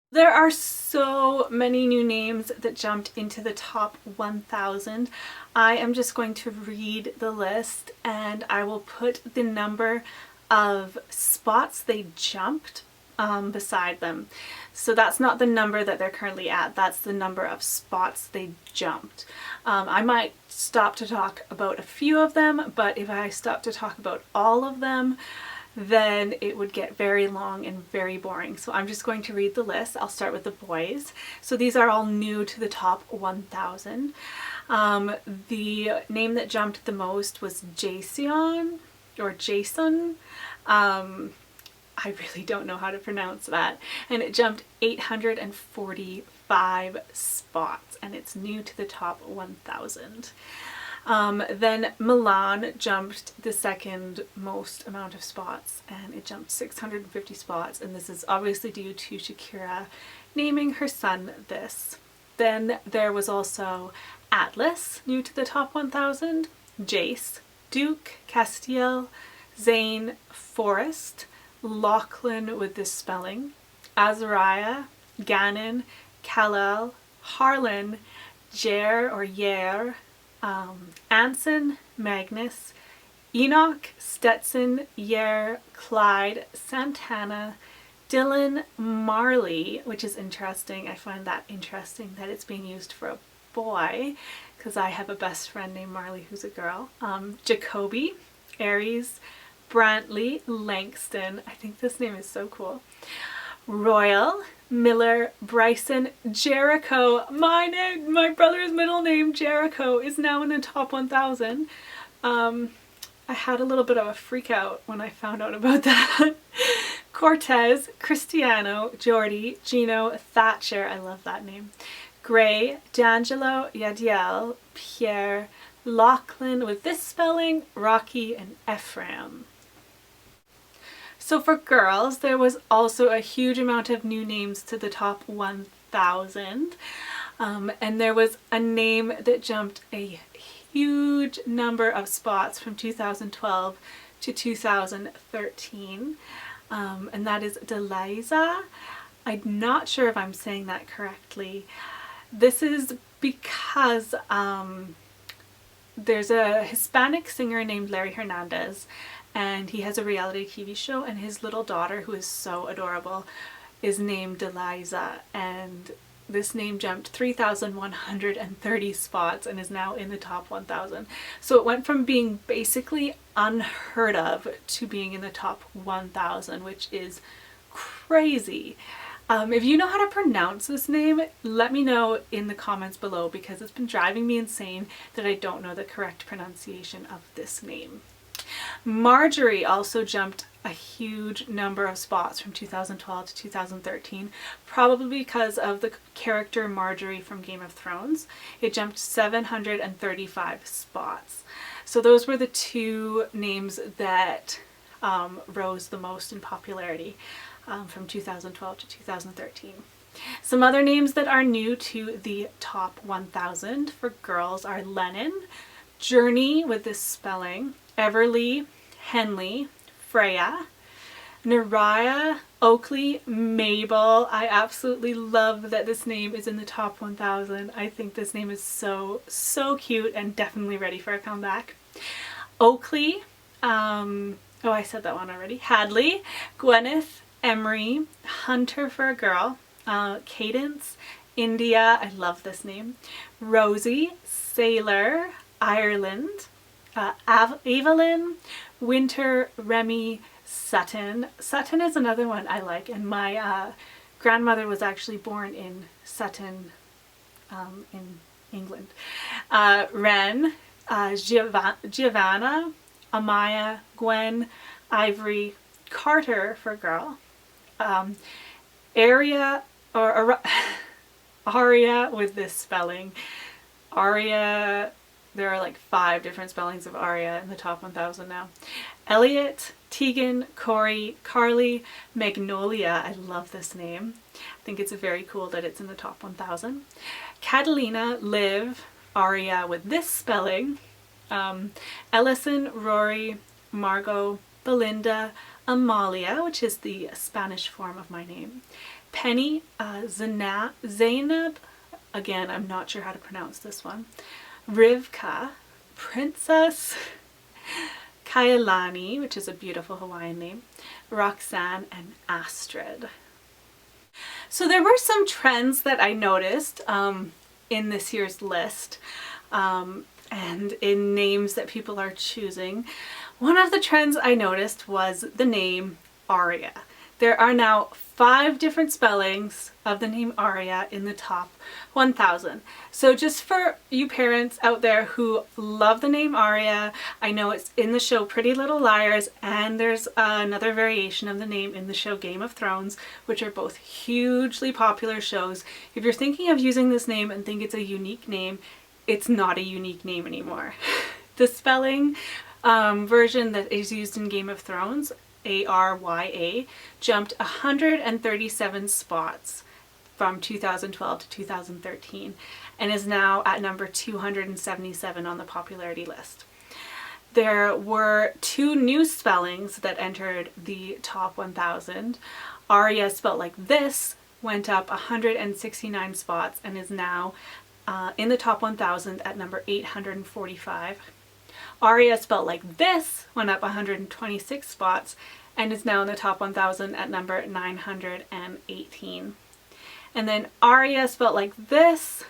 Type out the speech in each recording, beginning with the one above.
There are so many new names that jumped into the top 1,000. I am just going to read the list and I will put the number of spots they jumped beside them. So that's not the number that they're currently at, that's the number of spots they jumped. I might stop to talk about a few of them, but if I stop to talk about all of them, then it would get very long and very boring. So I'm just going to read the list. I'll start with the boys. So these are all new to the top 1,000. The name that jumped the most was Jason or Jason. I really don't know how to pronounce that. And it jumped 845 spots and it's new to the top 1,000. Then Milan jumped the second most amount of spots and it jumped 650 spots, and this is obviously due to Shakira naming her son this. Then there was also Atlas, new to the top 1,000, Jace, Duke, Castiel, Zane, Forrest, Lachlan with this spelling, Azariah, Gannon, Kal-El, Harlan, Jer or Yer, Anson, Magnus, Enoch, Stetson, Yer, Clyde, Santana, Dylan, Marley, which is interesting. I find that interesting that it's being used for a boy because I have a best friend named Marley who's a girl. Jacoby, Aries, Brantley, Langston. I think this name is so cool. Royal, Miller, Bryson, Jericho. My brother's middle name, Jericho, is now in the top 1,000. I had a little bit of a freak out when I found out about that. Cortez, Cristiano, Jordy, Gino, Thatcher, I love that name, Gray, D'Angelo, Yadiel, Pierre, Lachlan with this spelling, Rocky, and Ephraim. So for girls, there was also a huge amount of new names to the top 1,000. And there was a name that jumped a huge number of spots from 2012 to 2013. And that is Deliza. I'm not sure if I'm saying that correctly. This is because there's a Hispanic singer named Larry Hernandez, and he has a reality TV show, and his little daughter, who is so adorable, is named Deliza, and this name jumped 3,130 spots and is now in the top 1,000. So it went from being basically unheard of to being in the top 1,000, which is crazy. If you know how to pronounce this name, let me know in the comments below because it's been driving me insane that I don't know the correct pronunciation of this name. Marjorie also jumped a huge number of spots from 2012 to 2013, probably because of the character Marjorie from Game of Thrones. It jumped 735 spots. So those were the two names that rose the most in popularity from 2012 to 2013. Some other names that are new to the top 1,000 for girls are Lennon, Journey with this spelling, Everly, Henley, Freya, Nariah, Oakley, Mabel. I absolutely love that this name is in the top 1,000. I think this name is so cute and definitely ready for a comeback. Oakley, oh I said that one already, Hadley, Gwyneth, Emery, Hunter for a girl, Cadence, India, I love this name, Rosie, Sailor, Ireland, Evelyn, Winter, Remy, Sutton. Sutton is another one I like, and my grandmother was actually born in Sutton in England. Wren, Giovanna, Amaya, Gwen, Ivory, Carter for girl, Ariyah or Ariyah with this spelling, Ariyah. There are like 5 different spellings of Ariyah in the top 1,000 now. Elliot, Tegan, Corey, Carly, Magnolia. I love this name. I think it's very cool that it's in the top 1,000. Catalina, Liv, Ariyah with this spelling. Ellison, Rory, Margot, Belinda, Amalia, which is the Spanish form of my name. Penny Zainab, again, I'm not sure how to pronounce this one, Rivka, Princess Kailani, which is a beautiful Hawaiian name, Roxanne, and Astrid. So there were some trends that I noticed in this year's list and in names that people are choosing. One of the trends I noticed was the name Ariyah. There are now 5 different spellings of the name Ariyah in the top 1,000. So just for you parents out there who love the name Ariyah, I know it's in the show Pretty Little Liars, and there's another variation of the name in the show Game of Thrones, which are both hugely popular shows. If you're thinking of using this name and think it's a unique name, it's not a unique name anymore. The spelling version that is used in Game of Thrones, Arya, jumped 137 spots from 2012 to 2013 and is now at number 277 on the popularity list. There were 2 new spellings that entered the top 1,000. Arya spelled like this went up 169 spots and is now in the top 1,000 at number 845. Ariyah spelled like this went up 126 spots and is now in the top 1,000 at number 918. And then Ariyah spelled like this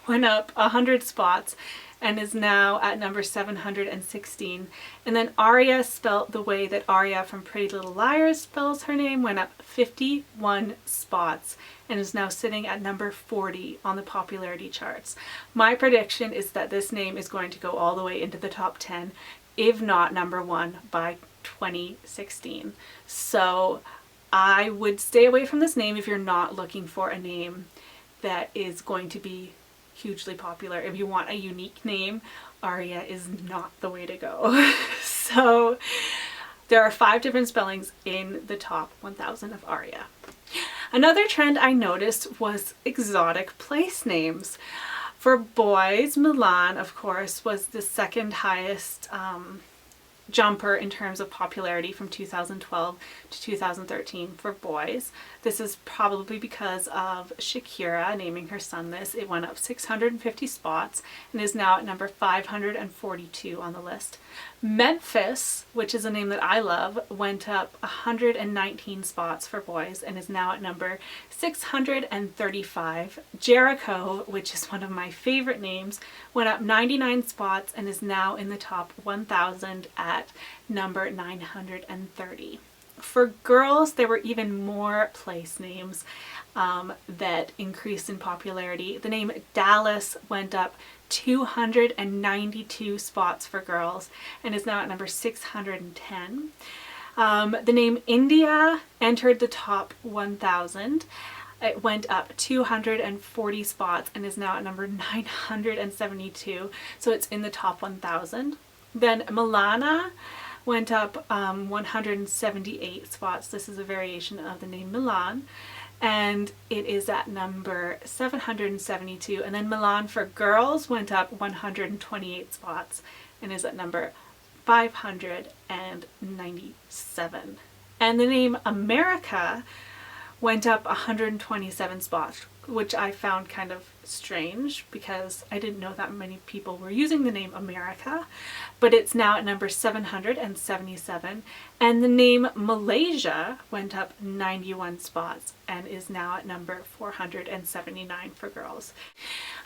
went up 100 spots and is now at number 716. And then Ariyah spelled the way that Arya from Pretty Little Liars spells her name went up 51 spots and is now sitting at number 40 on the popularity charts. My prediction is that this name is going to go all the way into the top 10, if not number 1 by 2016. So I would stay away from this name if you're not looking for a name that is going to be hugely popular. If you want a unique name, Ariyah is not the way to go. So there are 5 different spellings in the top 1,000 of Ariyah. Another trend I noticed was exotic place names. For boys, Milan, of course, was the second highest jumper in terms of popularity from 2012 to 2013 for boys. This is probably because of Shakira naming her son this. It went up 650 spots and is now at number 542 on the list. Memphis, which is a name that I love, went up 119 spots for boys and is now at number 635. Jericho, which is one of my favorite names, went up 99 spots and is now in the top 1,000 at number 930. For girls, there were even more place names that increased in popularity. The name Dallas went up 292 spots for girls and is now at number 610. The name India entered the top 1,000. It went up 240 spots and is now at number 972. So it's in the top 1,000. Then Milana went up 178 spots. This is a variation of the name Milan, and it is at number 772. And then Milan for girls went up 128 spots and is at number 597. And the name America went up 127 spots, which I found kind of strange because I didn't know that many people were using the name America, but it's now at number 777. And the name Malaysia went up 91 spots and is now at number 479 for girls.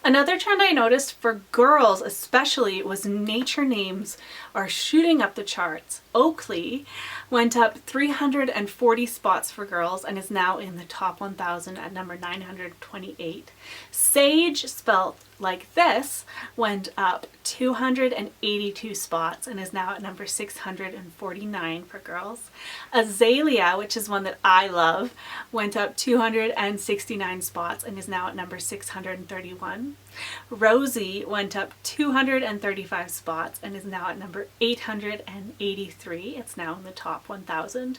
Another trend I noticed for girls especially was nature names are shooting up the charts. Oakley went up 340 spots for girls and is now in the top 1,000 at number 928. Saige, spelled like this, went up 282 spots and is now at number 649 for girls. Azalea, which is one that I love, went up 269 spots and is now at number 631. Rosie went up 235 spots and is now at number 883. It's now in the top 1,000.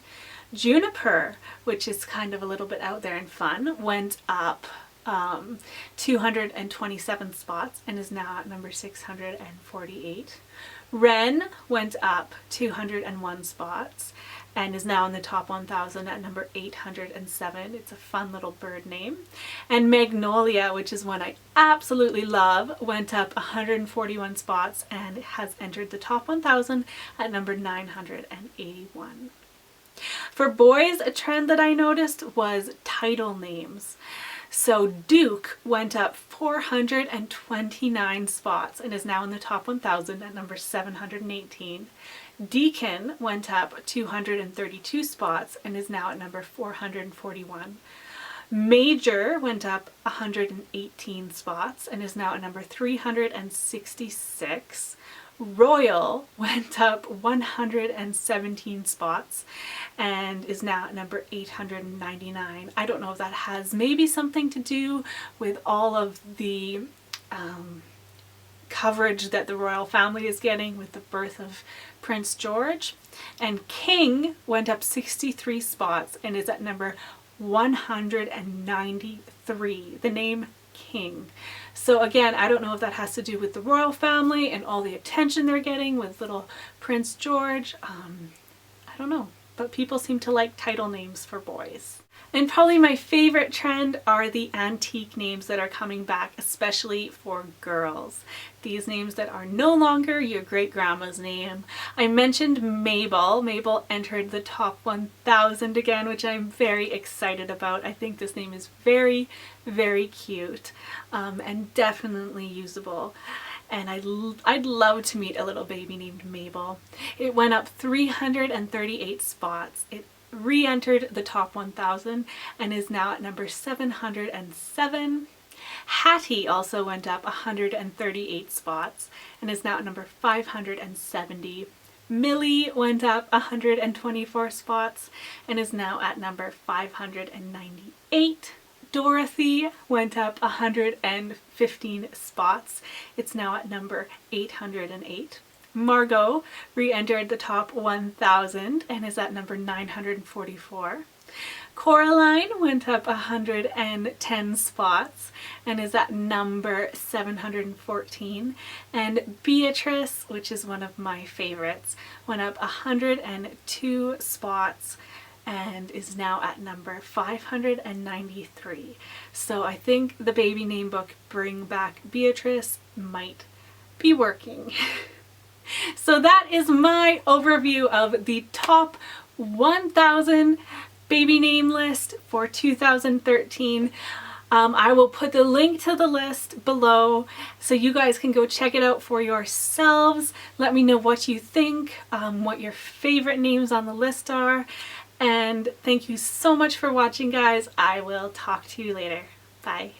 Juniper, which is kind of a little bit out there and fun, went up 227 spots and is now at number 648. Wren went up 201 spots and is now in the top 1,000 at number 807. It's a fun little bird name. And Magnolia, which is one I absolutely love, went up 141 spots and has entered the top 1,000 at number 981. For boys, a trend that I noticed was title names. So Duke went up 429 spots and is now in the top 1,000 at number 718. Deacon went up 232 spots and is now at number 441. Major went up 118 spots and is now at number 366. Royal went up 117 spots and is now at number 899. I don't know if that has maybe something to do with all of the coverage that the royal family is getting with the birth of Prince George. And King went up 63 spots and is at number 193. The name King. So again, I don't know if that has to do with the royal family and all the attention they're getting with little Prince George. I don't know, but people seem to like title names for boys. And probably my favorite trend are the antique names that are coming back, especially for girls. These names that are no longer your great-grandma's name. I mentioned Mabel. Mabel entered the top 1,000 again, which I'm very excited about. I think this name is very, very cute and definitely usable. And I'd love to meet a little baby named Mabel. It went up 338 spots. It re-entered the top 1,000 and is now at number 707. Hattie also went up 138 spots and is now at number 570. Millie went up 124 spots and is now at number 598. Dorothy went up 115 spots. It's now at number 808. Margot re-entered the top 1,000 and is at number 944. Coraline went up 110 spots and is at number 714. And Beatrice, which is one of my favorites, went up 102 spots and is now at number 593. So I think the baby name book Bring Back Beatrice might be working. So that is my overview of the top 1,000 baby name list for 2013. I will put the link to the list below so you guys can go check it out for yourselves. Let me know what you think, what your favorite names on the list are. And thank you so much for watching, guys. I will talk to you later. Bye.